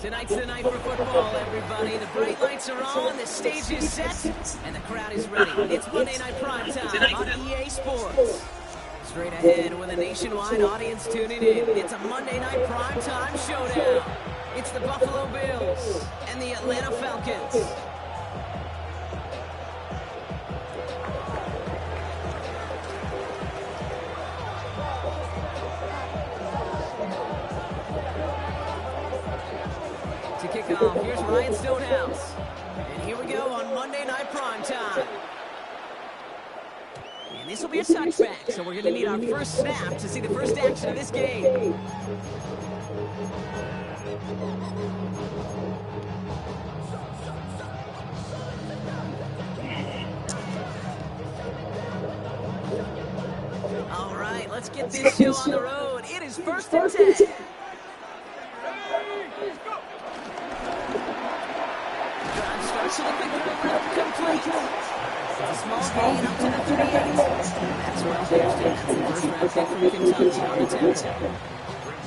Tonight's the night for football, everybody. The bright lights are on, the stage is set, and the crowd is ready. It's Monday Night Primetime on EA Sports. Straight ahead with a nationwide audience tuning in. It's a Monday Night Primetime showdown. It's the Buffalo Bills and the Atlanta Falcons. To kick off, here's Ryan Stonehouse. And here we go on Monday Night Primetime. And this will be a touchback, so we're going to need our first snap to see the first action of this game. All right, let's get this show on the road. It is 1st and 10. To the quick throw, complete. It's a small gain up to the 38. That's right, there's the first round pick from Kentucky on the 10.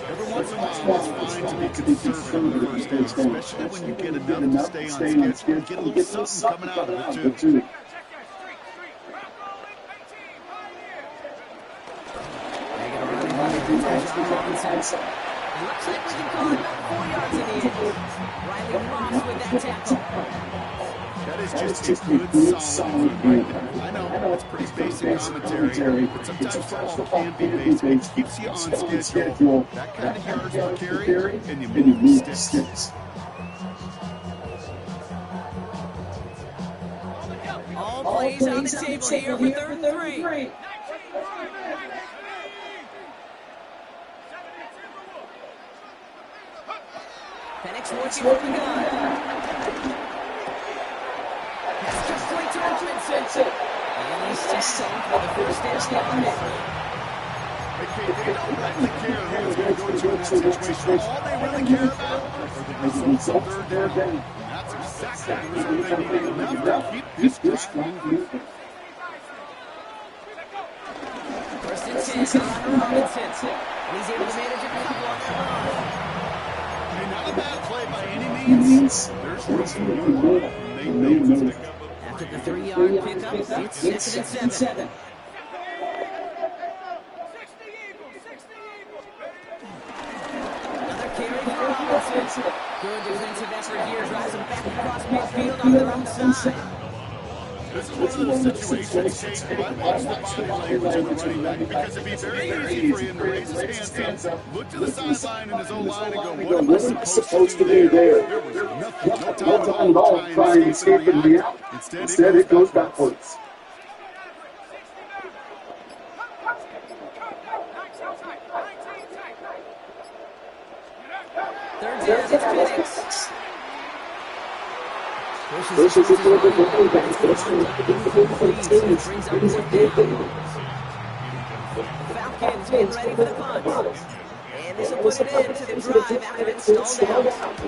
Every once in a while, it's fine to be conservative on the first down, especially when you get enough to stay on schedule and get a little something coming out of it, too. Looks like we can call it about 4 yards in the end. Riley Moss with that tackle. That is just a good, solid right there. I know it's pretty basic commentary, but sometimes football can be basic. It keeps you on schedule. That kind of yards per carry, and you move the sticks. All plays on the table here for 3rd and 3. Penix working with the gun. That's just point to Robinson. And he's just safe for the first down. They don't really care who's going to go to in that situation. All they really care about are the results of their day. That's exactly the result they need enough to keep this drive moving. 1st and 10 on Robinson. And he's able to manage a couple on that run. Not a bad play by any means. There's room for more. They know to pick up. After the 3-yard pickup, it's 2nd and 7. Another carry for Robinson. Good defensive effort here. Drives him back across midfield on the wrong side. This is one of those situations, Kate, I watch the body language of the running back because it'd be very easy for him to raise his hands up, look to the sideline in his own line and go, what am I supposed to do there? There was nothing, no time at all to try and escape from the out. Instead, it goes backwards. Third down, it's Penix. Pushes it forward with the fullback. Brings up 4th down. Falcons getting ready for the punt. And this will put it into the drive after it's stalled out.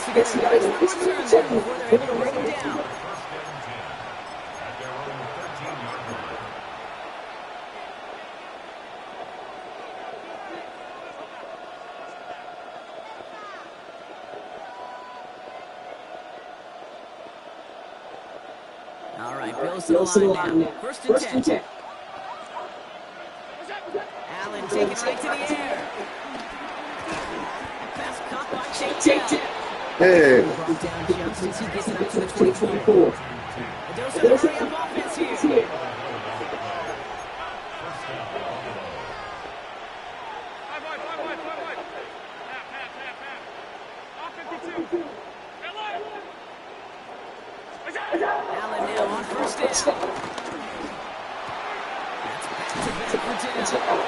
He puts together a nice return there before they're able to bring him down. All right, Bills to the line now. 1st and 10. Allen taking right to the air. Pass caught by Tate. Hey. Brought down just as he gets it up to the 24. A dose of hurry-up offense here. Allen now on 1st down. That's back-to-back for down.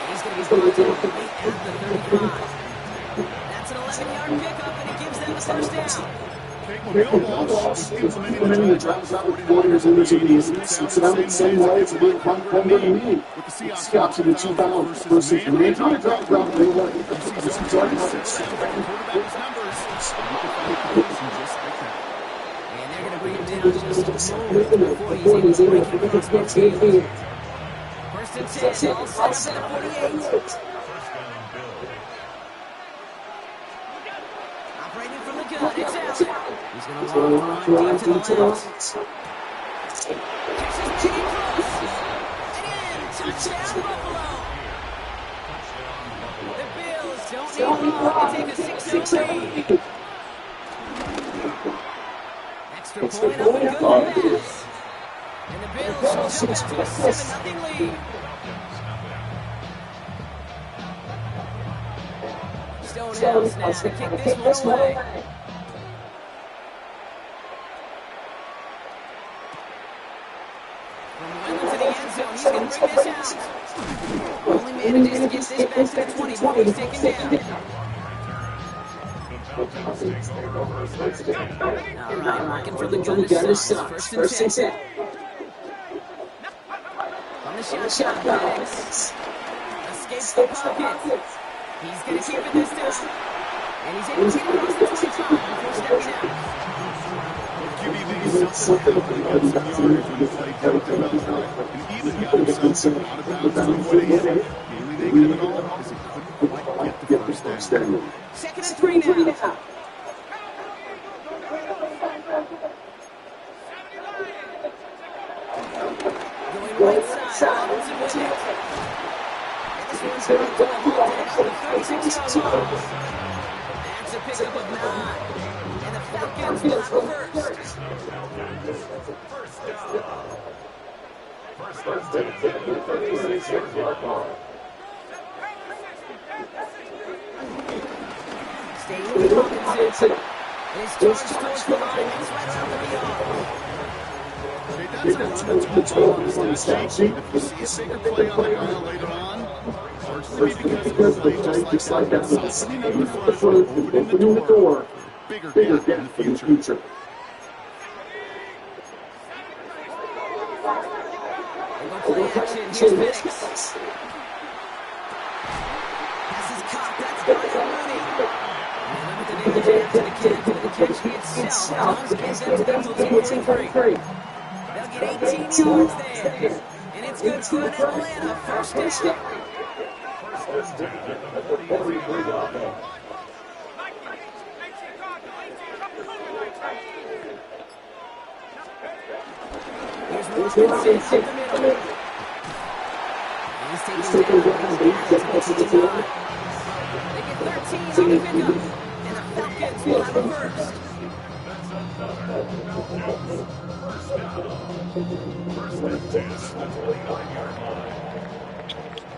He's going to be brought down right at the 35. That's an 11-yard pickup, and it gives them the 1st down. Bill Walsh was implementing the drive route with Warriors in the GDs. It's about the same way it's been run to me. With the Seahawks in the 2000 versus the main drive route, they want to see starting numbers. And they're going to bring him down just a moment before he's able to break it across midfield. First and 10, all set up at the 48. Operating from the gun, it's out. He's going to run deep to the left. Catches pretty close. And in, touchdown Buffalo. The Bills don't need long to take a 6-0 lead. Extra point up and good pass. And the Bills should jump into a 7-0 lead. Stonehouse now to kick this one away. From Wendell to the end zone, he's going to bring this out. Only manages to get this back to the 20 before he's taken down. All right, working from the gunner's side. First and 10. On the shotgun pass. Escapes the pocket. He's going to keep it this time. And he's able to get across the 25 before stepping out. QB made something happen, got some yards when the play got developed, and even got himself out of bounds on the way in. The only negative at all is he couldn't quite get the first down. Second and 3 now. Going right side, Robinson with it. This one's going to go up to the 36-yard line. That's a pickup of 9. And the Falcons will have a first. Staying with Robinson. His charge towards the line. It's right around 3 yards. That's a run that's on the stat sheet. If you see a bigger play on the ground later on, largely because of the play just like that, opening up the front, opening the door, bigger gap in the future. Play action, here's Penix. Pass is caught, that's Brian Rooney. Limited area to the catch itself. Does get them to the penalty 43. They'll get 18 yards there. And it's good for Atlanta, first down. Here's Robinson up the middle. He's taking down the line. They get 13 on the pickup. And the Falcons will have a first.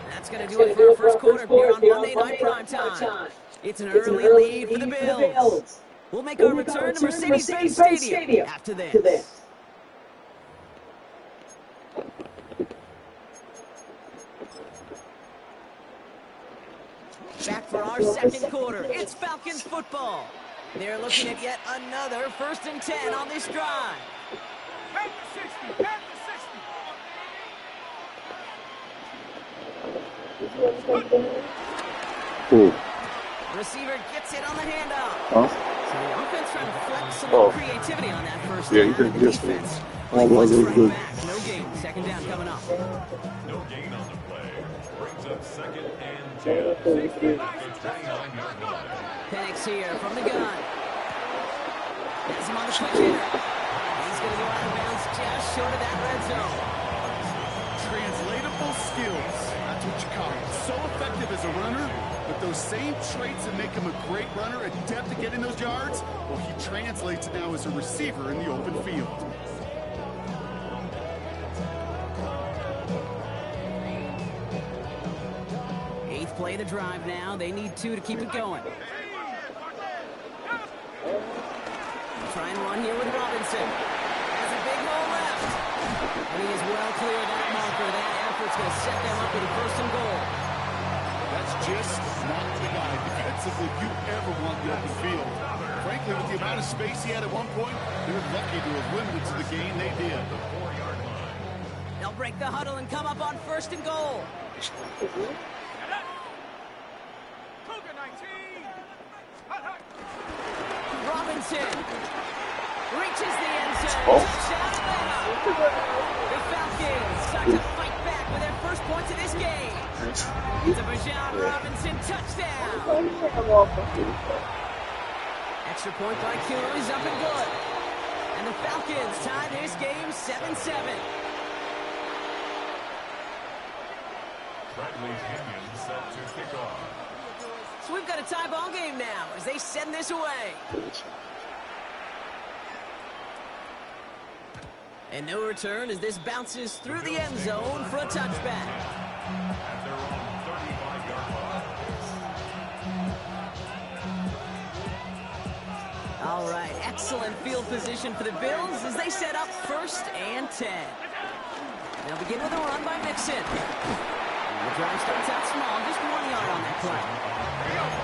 That's going to do it for our first quarter here on Monday Night Primetime. It's an early lead for the Bills. We'll make our return to Mercedes-Benz Stadium after this. Back for our second quarter. It's Falcons football. They're looking at yet another 1st and 10 on this drive. Back to 60, back to 60. Receiver gets it on the handoff. Huh? So the offense trying to flex some creativity on that first Yeah, down. you did And the this defense one. was Really right good. back. No gain. Second down coming up. No gain on the play. Brings up 2nd and 10. 29-yard line. Penix here from the gun. Has him on the quick hitter. He's going to go out of bounds just short of that red zone. Translatable skills. That's what you call it. So effective as a runner, but those same traits that make him a great runner, adept at getting those yards, well, he translates it now as a receiver in the open field. Eighth play of the drive now. They need 2 to keep it going. Try and run here with Robinson. Has a big hole left. And he is well clear of that marker. That effort's going to set them up with a 1st and goal. That's just not the guy defensively you ever want the open field. Frankly, with the amount of space he had at one point, they were lucky to have limited to the game they did. They'll break the huddle and come up on 1st and goal. Cougar 19. Robinson reaches the end zone. Touchdown Atlanta. The Falcons start to fight back with their first points in this game. It's a Bijan Robinson touchdown. Extra point by Kuhn is up and good. And the Falcons tie this game 7-7. Bradley Pinion set to kick off. So we've got a tie ball game now as they send this away. And no return as this bounces through the end zone for a touchback. And they're on 35-yard line. All right, excellent field position for the Bills as they set up 1st and 10. They'll begin with a run by Mixon. The drive starts out small, just 1 yard on that play.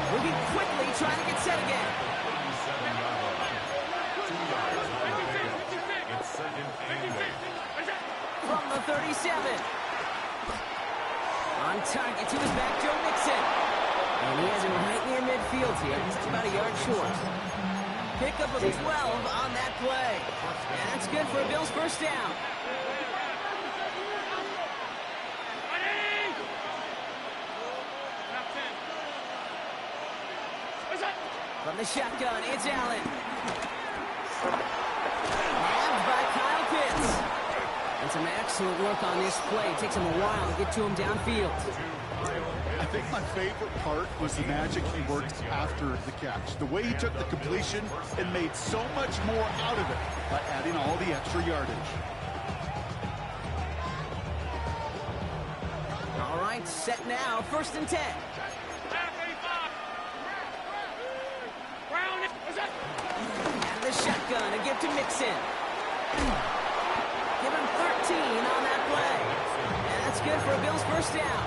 Moving quickly, trying to get set again. 37-yard line. 2 yards on the pickup. It's second and 8. From the 37. On target to his back, Joe Mixon. And he has him right near midfield here. He's about a yard short. Pickup of 12 on that play. And that's good for a Bills first down. From the shotgun, it's Allen. Grabbed by Kyle Pitts. And some excellent work on this play. It takes him a while to get to him downfield. I think my favorite part was the magic he worked after the catch. The way he took the completion and made so much more out of it by adding all the extra yardage. All right, set now, 1st and 10. And the shotgun, a give to Mixon. Give him 13 on that play. And that's good for a Bills first down.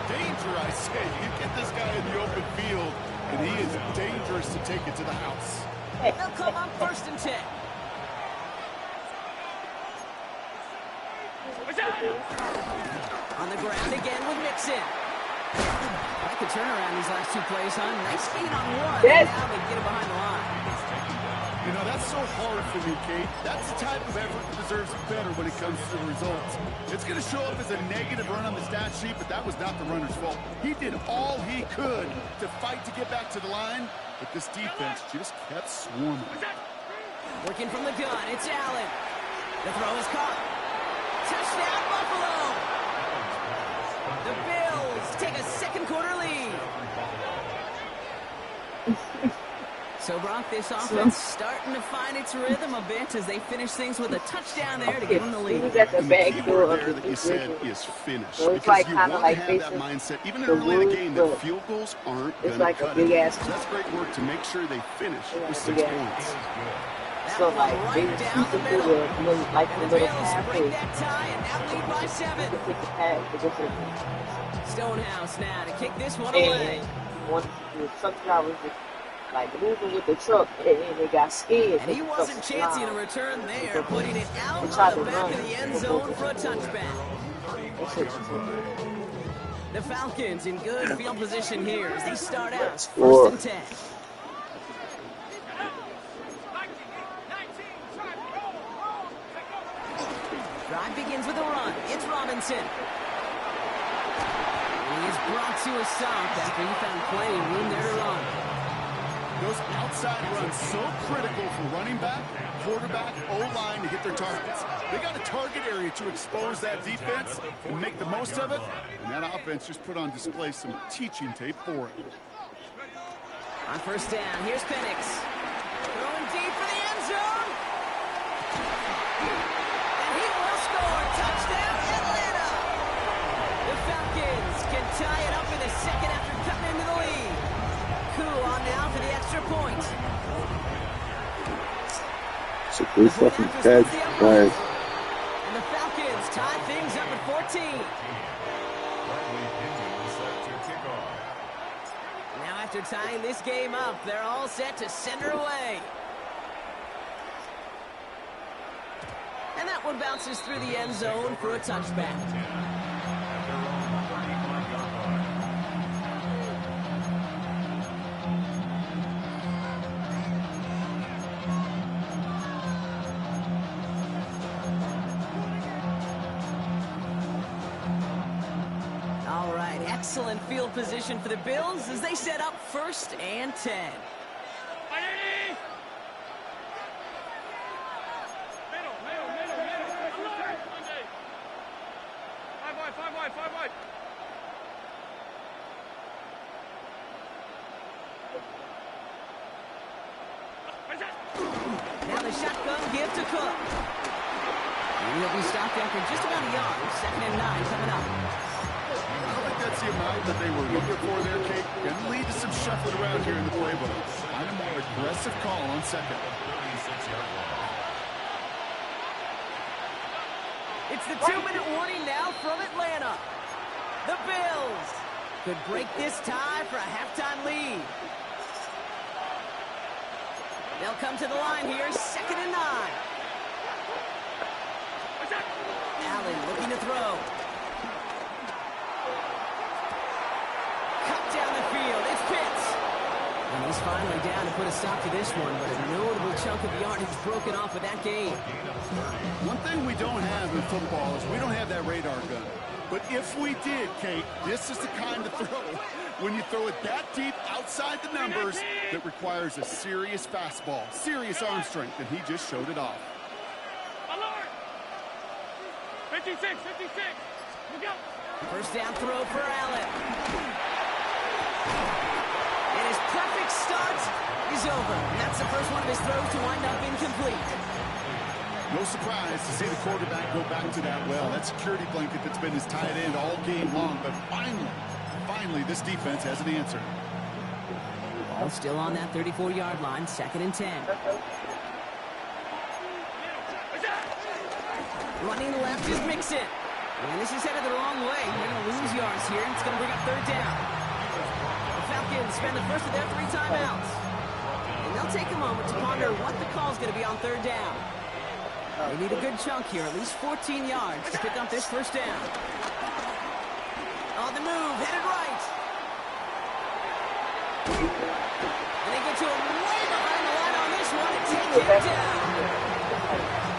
Danger, I say. You get this guy in the open field, and he is dangerous to take it to the house. They'll come on 1st and 10. On the ground again with Mixon. Like the turnaround these last 2 plays, huh? Nice gain on 1. Yes. And now they get it behind the line. You know, that's so hard for me, Kate. That's the type of effort that deserves better when it comes to the results. It's going to show up as a negative run on the stat sheet, but that was not the runner's fault. He did all he could to fight to get back to the line, but this defense just kept swarming. Working from the gun, it's Allen. The throw is caught. Touchdown, Buffalo! The Bills take a second quarter lead. So, Brock, this offense starting to find its rhythm a bit as they finish things with a touchdown there to give them the lead. Who's at the back The door keyword of there the that you said position? is finish. So it's Because like you kinda want like to have that facing mindset, even in the early in the Wolves, game, but that field goals aren't it's going to like a cut big it. ass- So that's great work to make sure they finish Yeah, with 6 big ass- points. That So one like they right just down the shoot middle. the little like And the the little Bills pass break to that tie and now lead by 7. pick the pass the different Stonehouse now to kick this one and away. one the truck drivers just like moving with the truck and they got scared. And he the truck wasn't was chancing a down. return there, putting it out They tried on the to back run. of the end zone for a touchback. That shit was- The Falcons in good field position here as they start out 1st Four. and 10. Drive begins with a run. It's Robinson. And he is brought to a stop after he found plenty of room there to run. Those outside runs so critical for running back, quarterback, O-line to hit their targets. They got a target area to expose that defense and make the most of it. And that offense just put on display some teaching tape for it. On 1st down, here's Penix. Throwing deep for the end zone. And he will score. Touchdown, Atlanta. The Falcons can tie it up in a second after cutting into the lead. Koo on now for the extra point. It's a good fucking catch, guys. And the Falcons tie things up at 14. Bradley Pinion set to kick off. Now after tying this game up, they're all set to send her away. And that one bounces through the end zone for a touchback. excellent field position for the Bills as they set up 1st and 10. Five wide. Now the shotgun give to Cook. And he'll be stopped after just about a yard. 2nd and 9 coming up. I don't think that's the amount that they were looking for there, Kate. Going to lead to some shuffling around here in the playbook. On a more aggressive call on 2nd. It's the 2-minute warning now from Atlanta. The Bills could break this tie for a halftime lead. They'll come to the line here, 2nd and 9. Allen looking to throw. Cut down the field, it's Pitts. And he's finally down to put a stop to this one, but a notable chunk of yardage broken off of that game. One thing we don't have in football is we don't have that radar gun. But if we did, Kate, this is the kind of throw, when you throw it that deep outside the numbers, that requires a serious fastball, serious arm strength, and he just showed it off. 56. Look out. 1st down throw for Allen. And his perfect start is over. And that's the first one of his throws to wind up incomplete. No surprise to see the quarterback go back to that well. That security blanket that's been his tight end all game long. But finally, this defense has an answer. Ball still on that 34-yard line, 2nd and 10. Running left is Mixon. And this is headed the wrong way. They're going to lose yards here, and it's going to bring up 3rd down. The Falcons spend the first of their 3 timeouts. And they'll take a moment to ponder what the call is going to be on 3rd down. They need a good chunk here, at least 14 yards to pick up this 1st down. On the move, headed right. And they get to him way behind the line on this one and take him down.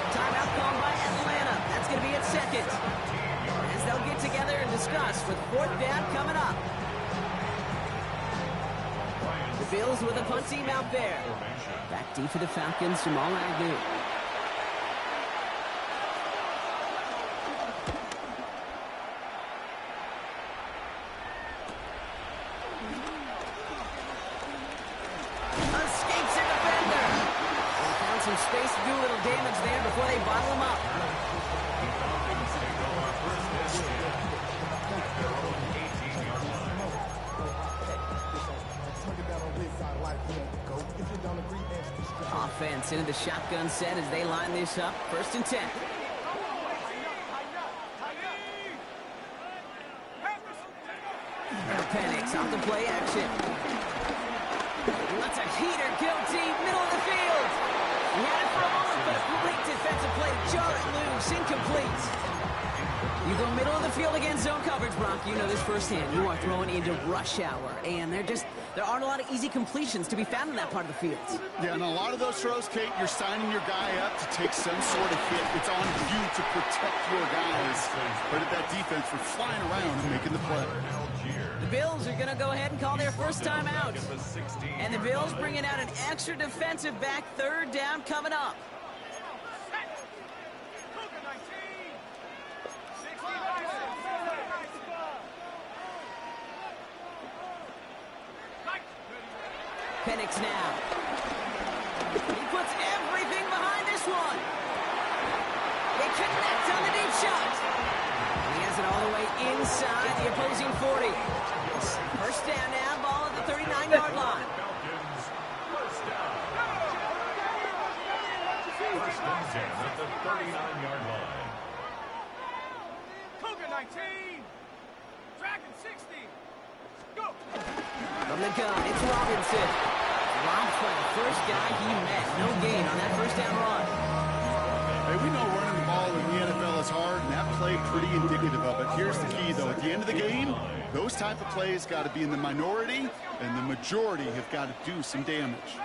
Timeout called by Atlanta. That's going to be at 2nd. As they'll get together and discuss with 4th down coming up. The Bills with a punt team out there. Back deep for the Falcons, Jamal Agnew. Space to do a little damage there before they bottle him up. Offense into the shotgun set as they line this up. 1st and 10. Penix off the play action. That's a heater, guilty, middle of the field. He had it for a moment, but a great defensive play to jar it loose, incomplete. You go middle of the field against zone coverage, Brock. You know this firsthand. You are throwing into rush hour, and there aren't a lot of easy completions to be found in that part of the field. Yeah, and a lot of those throws, Kate, you're signing your guy up to take some sort of hit. It's on you to protect your guys. Credit that defense for flying around and making the play. The Bills are going to go ahead and call their 1st time out. And the Bills bringing out an extra defensive back, 3rd down coming up. Penix now. He puts everything behind this one. They connect on the deep shot. And he has it all the way inside the opposing 40. 1st down now, ball at the 39-yard line. First and 10 at the 39-yard line. Cougar 19. Dragon 60. Go. From the gun, it's Robinson. Robbed by the first guy he met. No gain on that 1st down run. Hey, we know running the ball in the NFL is hard, and that play pretty indicative of it. Here's the key, though. At the end of the game, those type of plays got to be in the minority, and the majority have got to do some damage.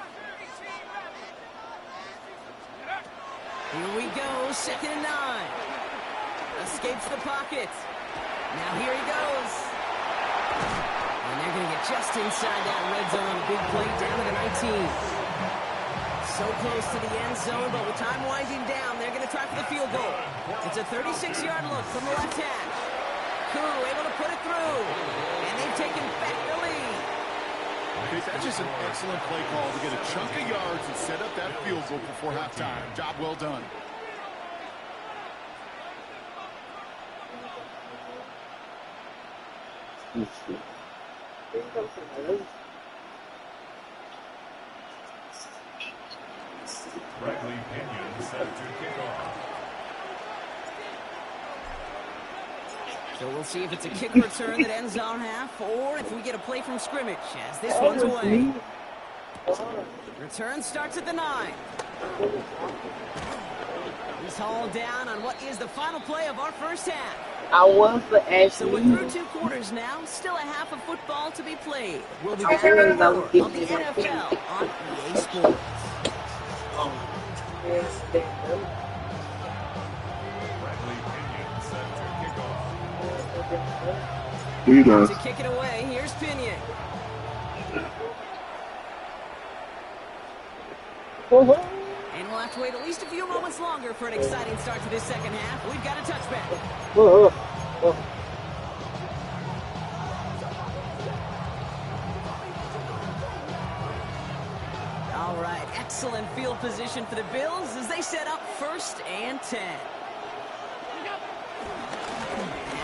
Here we go, 2nd and 9. Escapes the pocket. Now here he goes. And they're going to get just inside that red zone on a big play down to the 19. So close to the end zone, but with time winding down, they're going to try for the field goal. It's a 36-yard look from the left hash. Koo able to put it through. And they've taken back the lead. Okay, that's just an excellent play call to get a chunk of yards and set up that field goal before halftime. Job well done. Bradley Pinion set to kick off. So we'll see if it's a kick return that ends our half, or if we get a play from scrimmage, as this one's away. Return starts at the 9. He's hauled down on what is the final play of our first half. I was for So we're Ashley. through 2 quarters now, still a half of football to be played. We'll be I back heard with about more of it. the NFL on EA Sports. Bradley Pinion set to kick off. He does. To kick it away, here's Pinion. And we'll have to wait at least a few moments longer for an exciting start to this second half. We've got a touchback. All right, excellent field position for the Bills as they set up 1st and 10.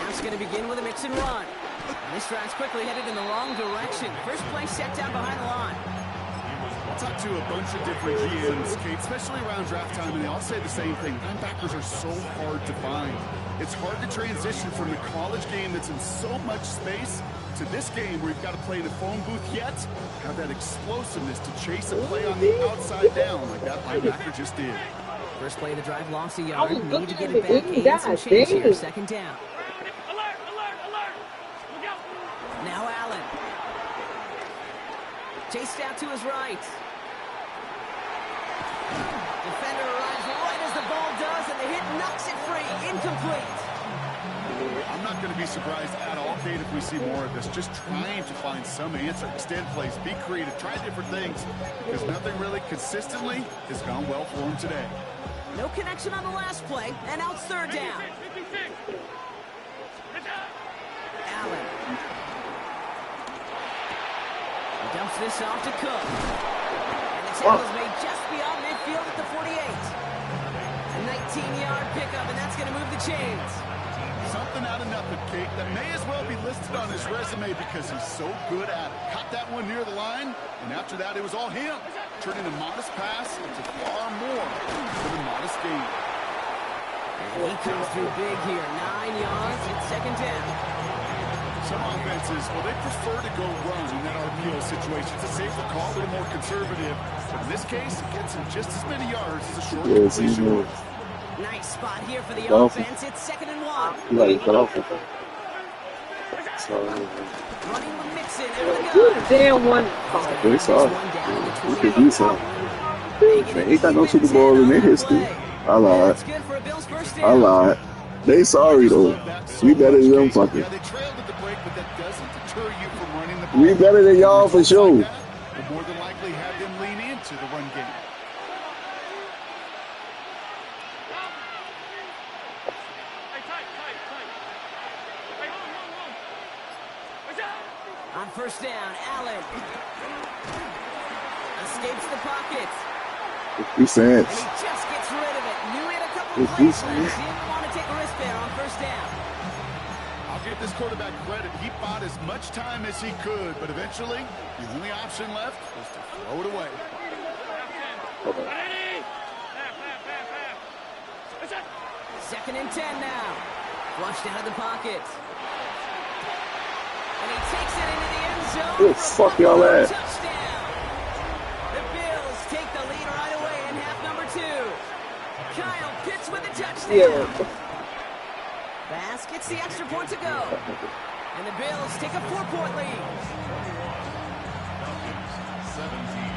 Half's going to begin with a mix and run. And this drive's quickly headed in the wrong direction. First play set down behind the line. I'll talk to a bunch of different GMs, Kate, especially around draft time, and they all say the same thing. Linebackers are so hard to find. It's hard to transition from the college game that's in so much space to this game where you've got to play in a phone booth yet have that explosiveness to chase a play on the outside down like that linebacker just did. First play of the drive lost a I yard. was Need to looking get at it the back game, and some God change here. damn. 2nd down. Alert, alert, alert. Look out. Now Allen. Chased out to his right. Defender arrives right as the ball does, and the hit knocks it free. Incomplete. I'm not going to be surprised at all, Kate, if we see more of this. Just trying to find some answer, extend plays, be creative, try different things, because nothing really consistently has gone well for him today. No connection on the last play, and now it's 3rd down. 56. It's out. Allen. He dumps this off to Cook. And the tackle is made just beyond midfield at the 48. A 19-yard pickup, and that's going to move the chains. Something out of nothing, Kate, that may as well be listed on his resume because he's so good at it. Caught that one near the line, and after that, it was all him, turning a modest pass into far more than a modest gain. And he comes through big here. 9 yards. It's 2nd down. Some offenses, well, they prefer to go run in that RPO situation. It's a safer call, a little more conservative. But in this case, it gets him just as many yards as a short Yes, he completion. knows. Nice spot here for the Dolphin. offense. It's 2nd and 1. You gotta cut off with him. So, Running with Mixon out of the Good gun. damn one. they saw This one down at the it. 20. He could do something. Man, ain't got no Super Bowl in their history. I lied. That's good for a Bills first I down. lied. They sorry though. We better than them fucking. Yeah, they trailed at the break, but that doesn't deter you from running the ball. We better than y'all for sure. Would more than likely have them lean into the run game. Hey, tight. Hey, home. It's out. On 1st down, Allen escapes the pocket. 50 cents. And he just gets rid of it. Knew he had a couple of It's plays decent. left. He didn't want to take a risk there on 1st down. I'll give this quarterback credit. He bought as much time as he could, but eventually, the only option left was to throw it away. Ready? Half. It's out. 2nd and 10 now. Flushed out of the pocket. And he takes it into the end zone. Where the for a fuck y'all at? touchdown. The Bills take the lead right away in half number 2. Kyle Pitts with a touchdown. Yeah. Bass gets the extra point to go. And the Bills take a 4-point lead. 17.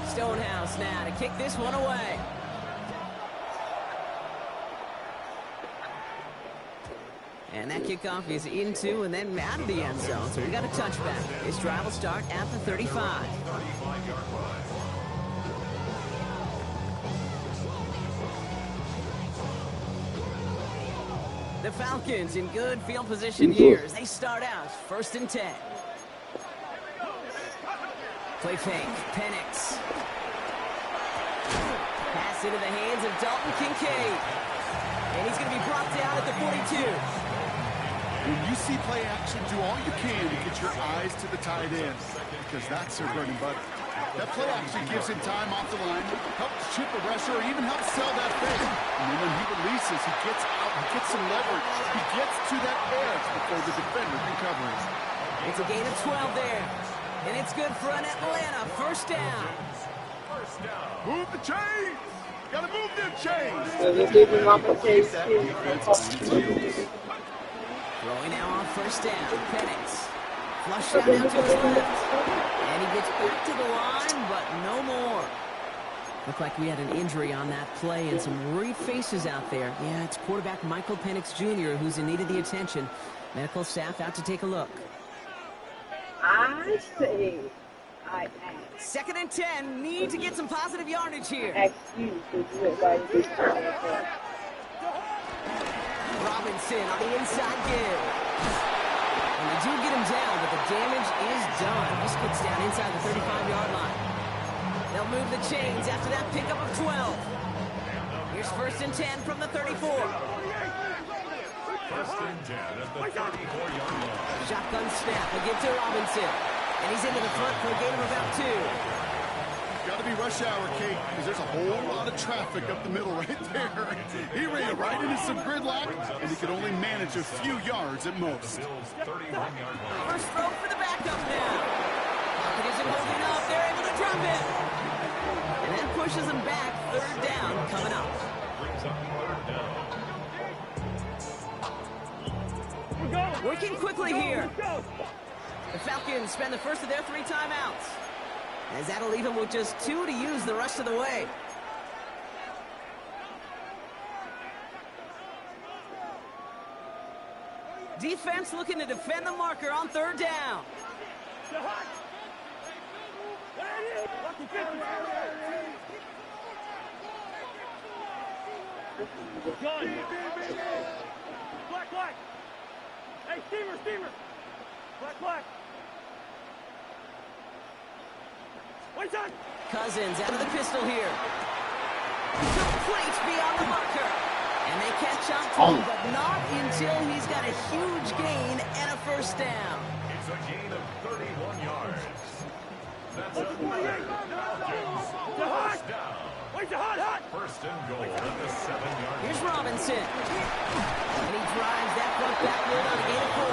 Stonehouse now to kick this one away. And that kickoff is into and then out of the end zone. So we got a touchback. This drive will start at the 35. The Falcons in good field position here as they start out 1st and 10. Play fake. Penix. Pass into the hands of Dalton Kincaid. And he's going to be brought down at the 42. When you see play action, do all you can to get your eyes to the tight end, because that's their bread and butter. That play action gives him time off the line, helps chip a rusher, or even helps sell that fake. And then when he releases, he gets out, he gets some leverage. He gets to that edge before the defender can cover him. It's a gain of 12 there. And it's good for an Atlanta 1st down. Move the chains! Gotta move them chains! They're giving up a case. Throwing now on 1st down. Penix. Flush out now to his left. And he gets back to the line, but no more. Looked like we had an injury on that play and some worried faces out there. Yeah, it's quarterback Michael Penix Jr. who's in need of the attention. Medical staff out to take a look. I say, I ask. 2nd and 10. Need to get some positive yardage here. Ask you to do it by this time. Robinson on the inside give. And they do get him down, but the damage is done. This gets down inside the 35-yard line. They'll move the chains after that pickup of 12. Here's 1st and 10 from the 34. 1st and 10 at the 34-yard line. Shotgun snap. We'll give to Robinson. And he's into the front for a gain of about 2. Gotta be rush hour, Kate, because there's a whole lot of traffic up the middle right there. He ran right into some gridlock, and he could only manage a few yards at most. Bills 31-yard line. First throw for the backup now. Pocket isn't holding up. They're able to drop it. And that pushes them back. 3rd down coming up. Brings up 3rd down. Working quickly here. The Falcons spend the first of their 3 timeouts. As that'll leave him with just 2 to use the rest of the way. Defense looking to defend the marker on 3rd down. Black. Hey, steamer. Black. Cousins out of the pistol here. Complete beyond the marker. And they catch up to him, but not until he's got a huge gain and a 1st down. It's a gain of 31 yards. That's a Falcons 1st down. 1st and goal at the 7-yard line. Here's Robinson. And he drives that front backward on a gain of 4.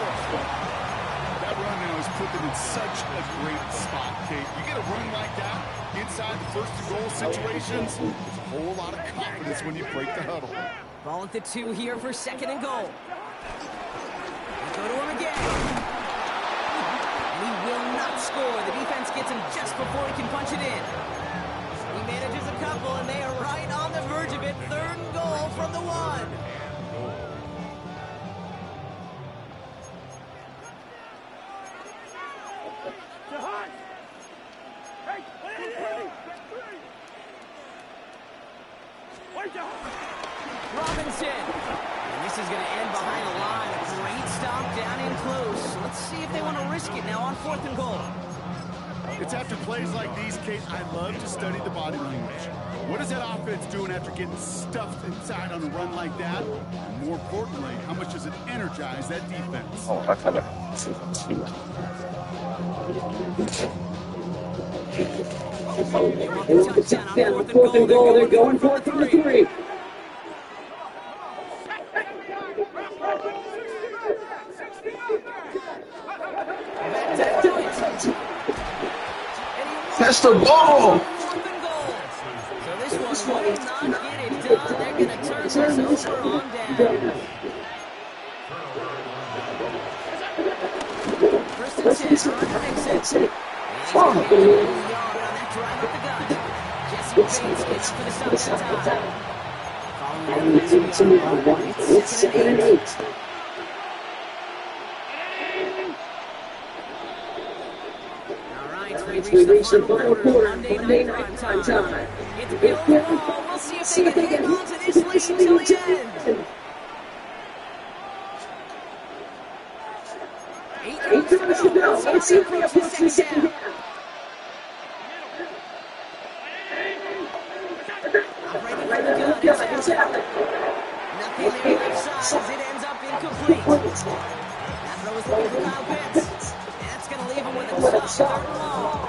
That run now is put them in such a great spot, Kate. You get a run like that inside the 1st and goal situations, there's a whole lot of confidence when you break the huddle. Ball at the 2 here for 2nd and goal. They go to him again. And he will not score. The defense gets him just before he can punch it in. He manages a couple, and they are right on the verge of it. 3rd and goal from the 1. Robinson. And this is going to end behind the line. A great stop down in close. Let's see if they want to risk it now on 4th and goal. It's after plays like these, Kate, I love to study the body language. What is that offense doing after getting stuffed inside on a run like that? And more importantly, how much does it energize that defense? They want the touchdown on 4th and goal. They're going for it from the 3. Catch the ball! 4th and goal. So this one will not get it done. They're going to turn this over on down. 1st and 10 on Nixon. On that drive up the gut. Jesse Bates gets for the stop that time. Following the 2-yard line, it's 2nd and 8. we reach the final quarter of Monday Night Prime Time. It's Bill Ball. We'll see if they can hang on to this lead till the end. 8 minutes to go. Let's see if we approach the second half. Nothing there left side as it ends up incomplete. That throw is looking for Kyle Pitts. That's going to leave him with a tough third and long.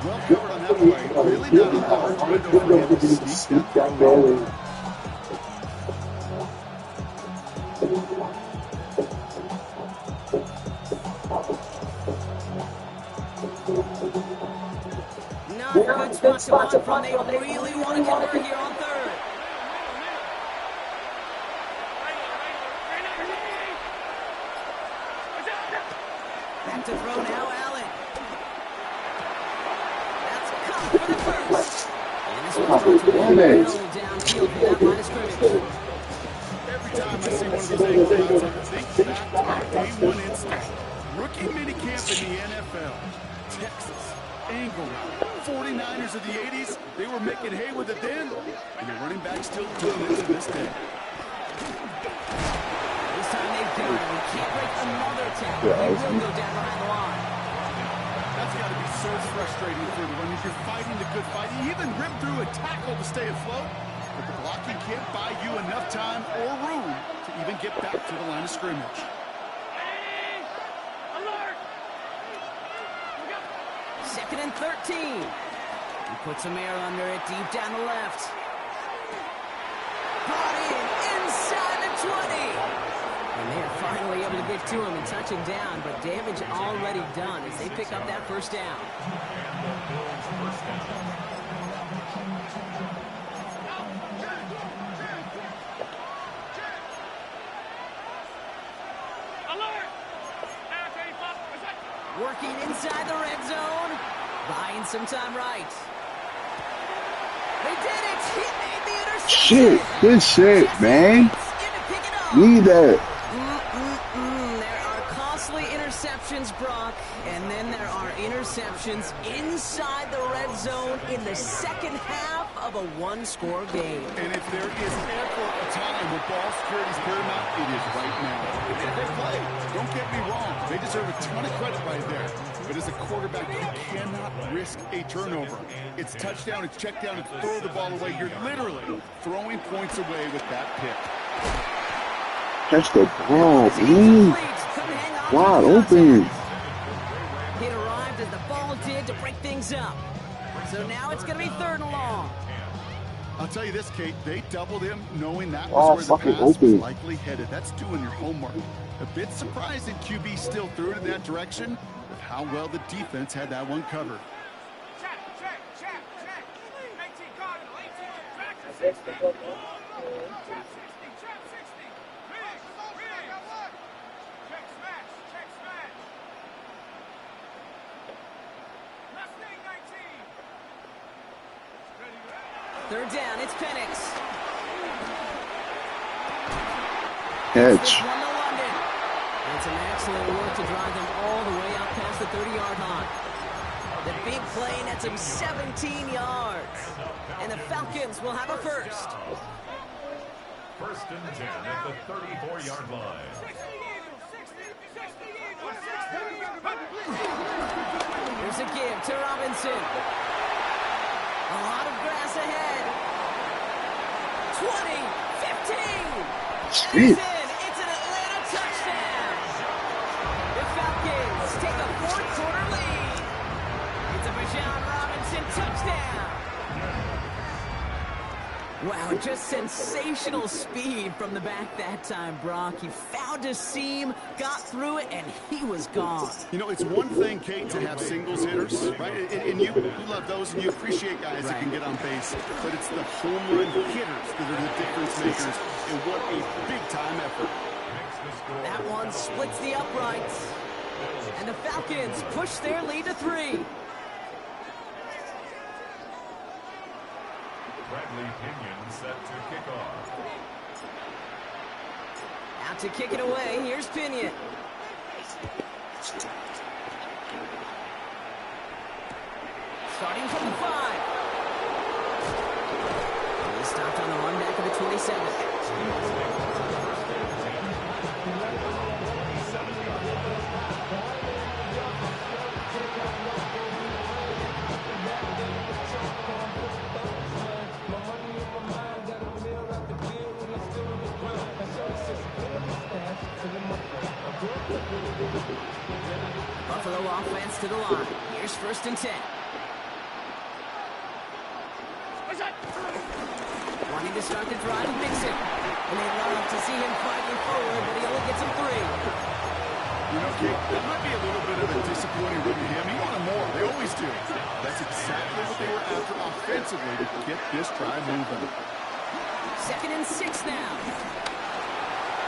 Well covered on that play. Really not a large window for him to sneak that throw in. Not a good spot to punt from. They really want to convert here on third. Back to throw now, Allen. That's caught for the first. And this one's going to downfield from that line of scrimmage. Every time I see one of those angles, I think back to my day one instinct. Rookie minicamp in the NFL. Texas, angle route. 49ers of the 80s, they were making hay with it then, and the running back still doing it to this day. This time they've got it. We can't break another tackle. They will go down behind the line. That's got to be so frustrating for the runners. You're fighting the good fight. You even rip through a tackle to stay afloat, but the blocking can't buy you enough time or room to even get back to the line of scrimmage. Second and 13. He puts some air under it deep down the left. Brought in inside the 20. And they are finally able to get to him and touch him down, but damage already done as they pick up that first down. Working inside the red zone. Buying some time right. They did it. He made the interception. Shit, good shit, man. Need that. There are costly interceptions, Brock, and then there are interceptions inside the red zone in the second half of a one-score game. And if there is ever a time where ball security is paramount, it is right now. It's a good play. Don't get me wrong. They deserve a ton of credit right there. But as a quarterback, you cannot risk a turnover. It's touchdown, it's check down, it's throw the ball away. You're literally throwing points away with that pick. Catch the ball, man. Wide open. It arrived as the ball did to break things up. So now it's going to be third and long. I'll tell you this, Kate, they doubled him knowing that was where the pass was likely headed. That's doing your homework. A bit surprising QB still threw it in that direction, but how well the defense had that one covered. Check. 18 Cardinal, 18. That's the good one. Check 60. Read. Check smash. Mustang 19. Third down, it's Penix. Catch. And some excellent work to drive them all the way out past the 30-yard line. The big play nets him 17 yards. And the Falcons will have a first. First and 10 at the 34-yard line. Here's a give to Robinson. A lot of grass ahead. 20, 15. Sweet. It's an Atlanta touchdown. The Falcons take a fourth-quarter lead. It's a Bijan Robinson touchdown. Wow, just sensational speed from the back that time, Brock. He found a seam, got through it, and he was gone. You know, it's one thing, Kate, to have singles hitters, right? And you love those, and you appreciate guys that can get on base. But it's the home run hitters that are the difference makers. And what a big-time effort. That one splits the uprights. And the Falcons push their lead to 3. Bradley Pinion set to kick off. Out to kick it away, here's Pinion. Starting from the 5. He stopped on the run back of the 27. Buffalo offense to the line. Here's 1st and 10. Wanting to start the drive with Mixon. And they love to see him fighting forward, but he only gets him 3. You know, Kate, that might be a little bit of a disappointing run to him. He wanted more. They always do. That's exactly what they were after offensively to get this drive moving. 2nd and 6 now.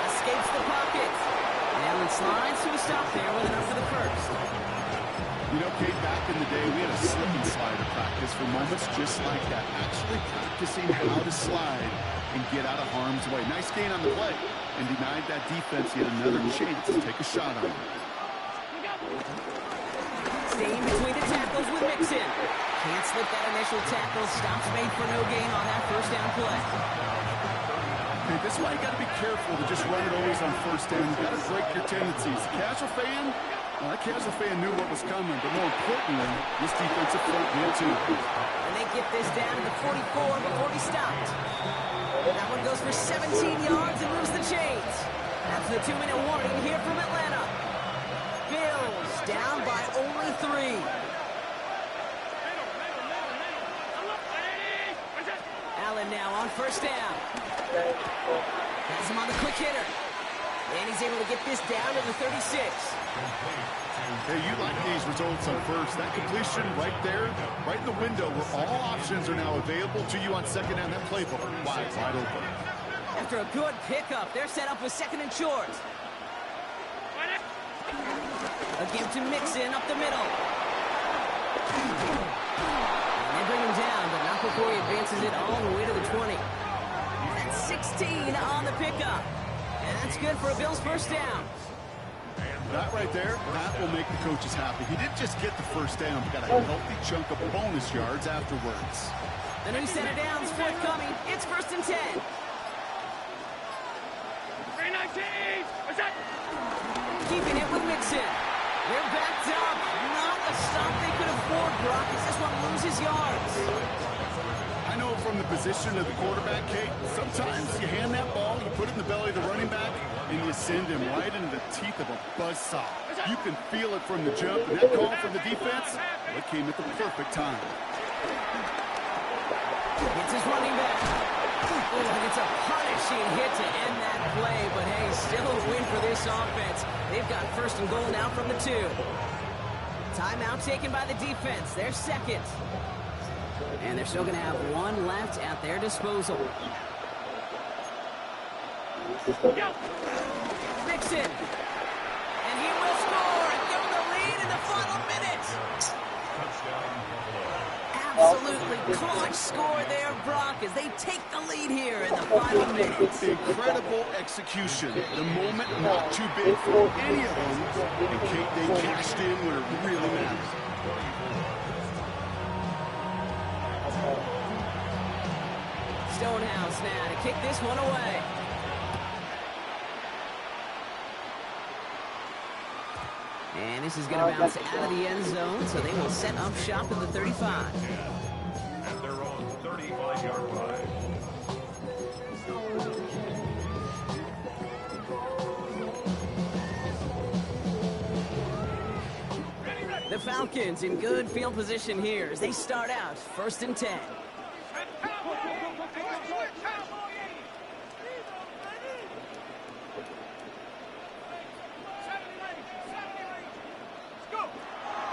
Escapes the pocket. And Allen slides to a stop there with enough for the 1st. You know, Kate, back in the day, we had a slip and slide practice for moments just like that. Actually practicing how to slide and get out of harm's way. Nice gain on the play. And denied that defense yet another chance to take a shot on him. Staying between the tackles with Mixon. Can't slip that initial tackle. Stops made for no gain on that 1st down play. Okay, this is why you got to be careful to just run it always on 1st down. You got to break your tendencies. Casual fan, well, that casual fan knew what was coming, but more importantly, this defensive front did too. And they get this down to the 44 before he stopped. That one goes for 17 yards and moves the chains. After the 2-minute warning here from Atlanta. Bills down by only 3. Allen now on 1st down. Has him on the quick hitter. And he's able to get this down to the 36. Hey, you like these results on 1st. That completion right there, right in the window where all options are now available to you on 2nd down. That playbook wide open. After a good pickup, they're set up with 2nd and short. A give to Mixon up the middle. And they bring him down, but not before he advances it all the way to the 20. That's 16 on the pickup. And that's good for a Bills 1st down. That right there, that will make the coaches happy. He didn't just get the 1st down, but got a healthy chunk of bonus yards afterwards. The new set of downs forthcoming. It's 1st and 10. 319! What's that? Keeping it with Mixon. They're backed up. Not a stop they could afford, Brock, as this one loses yards. I know from the position of the quarterback, Kate, sometimes you hand that ball, you put it in the belly of the running back, and you send him right into the teeth of a buzzsaw. You can feel it from the jump, and that call from the defense, well, it came at the perfect time. It's his running back. Oh, and it's a punishing hit to end that play, but hey, still a win for this offense. They've got 1st and goal now from the 2. Timeout taken by the defense. They're 2nd. And they're still going to have 1 left at their disposal. Mixon. And he will score and give them the lead in the final minute. Absolutely clutch score there, Brock, as they take the lead here in the final minutes. Incredible execution. The moment not too big for any of them. And Kate, they cashed in when it really matters. Stonehouse now to kick this one away. And this is going to bounce out of the end zone, so they will set up shop at the 35. At their own 35-yard line. The Falcons in good field position here as they start out 1st and 10.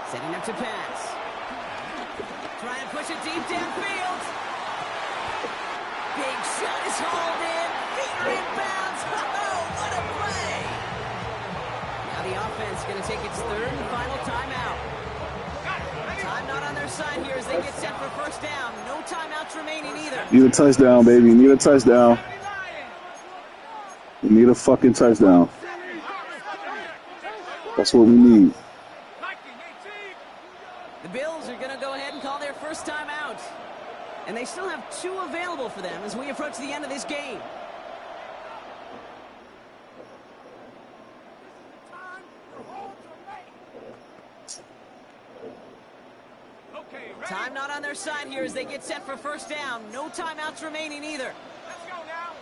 Setting up to pass. Trying to push it deep downfield. Big shot is hauled in. Feet inbounds. Oh, what a play. Now the offense going to take its 3rd and final timeout. Time not on their side here as they get set for 1st down. No timeouts remaining either. Need a touchdown, baby. Need a touchdown. We need a fucking touchdown. That's what we need. The Bills are going to go ahead and call their first time out. And they still have 2 available for them as we approach the end of this game. Time not on their side here as they get set for first down. No timeouts remaining either. Let's go now.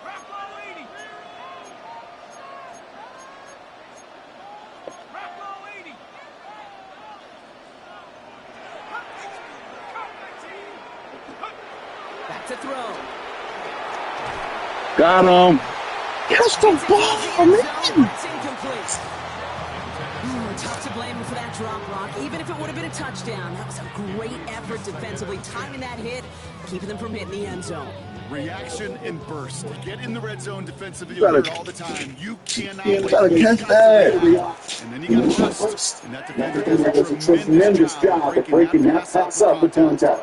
Rock low 80. Rock low 80. Back to throw. Got him. Catch the ball, man. It's incomplete. Tough to blame him for that drop block, even if it would have been a touchdown. That was a great effort defensively, timing that hit, keeping them from hitting the end zone. Reaction and burst. Get in the red zone defensively You gotta- all the time. You cannot You wait. gotta catch that. And then you got to bust. And that defender does a tremendous job of breaking that pass up for contact.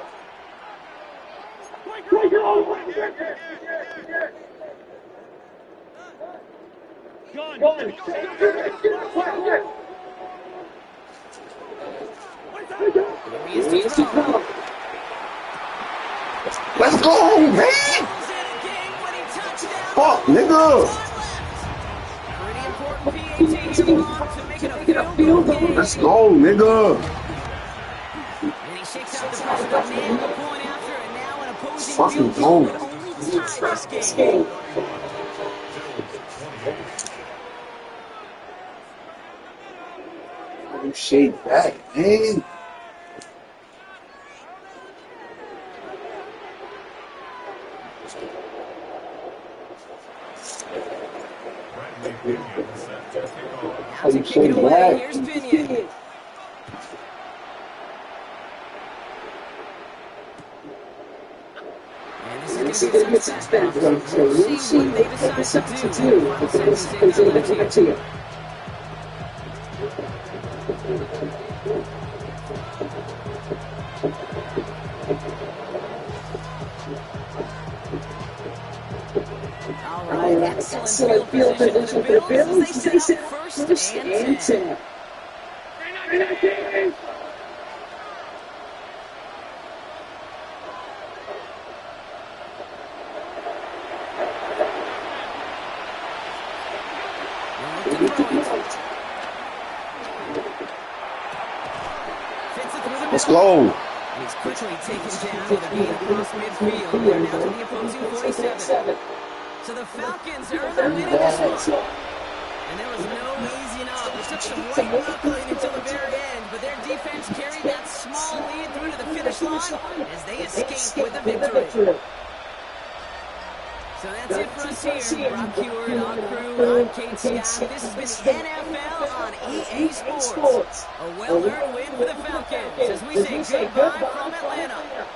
Let's go, man. Fuck, nigga. Pretty important PAT here to make it a field goal game. Let's go, nigga. And he shakes out the pressure to nail the point after, and now an opposing Fucking field goal goal. would only tie this game. You shade back, man. Bradley Pinion set to kick off. Now to kick it away, here's Pinion. And this is going to get some stats back. We'll see what they decide to do. Final seconds in on the team. All right, excellent field position for the Bills as they set up first and 10. Let's go. He's quickly taken down with a gain across midfield. They're now to the opposing 47. So the Falcons earn the win in this one. And there was no easing up. It took some white knuckling until the very end, but their defense carried that small lead through to the finish line as they escaped with a victory. So that's it for us here. Brock Hewitt, on crew, I'm Kate Scott. This has been NFL on EA Sports. A well-earned win for the Falcons as we say goodbye from Atlanta.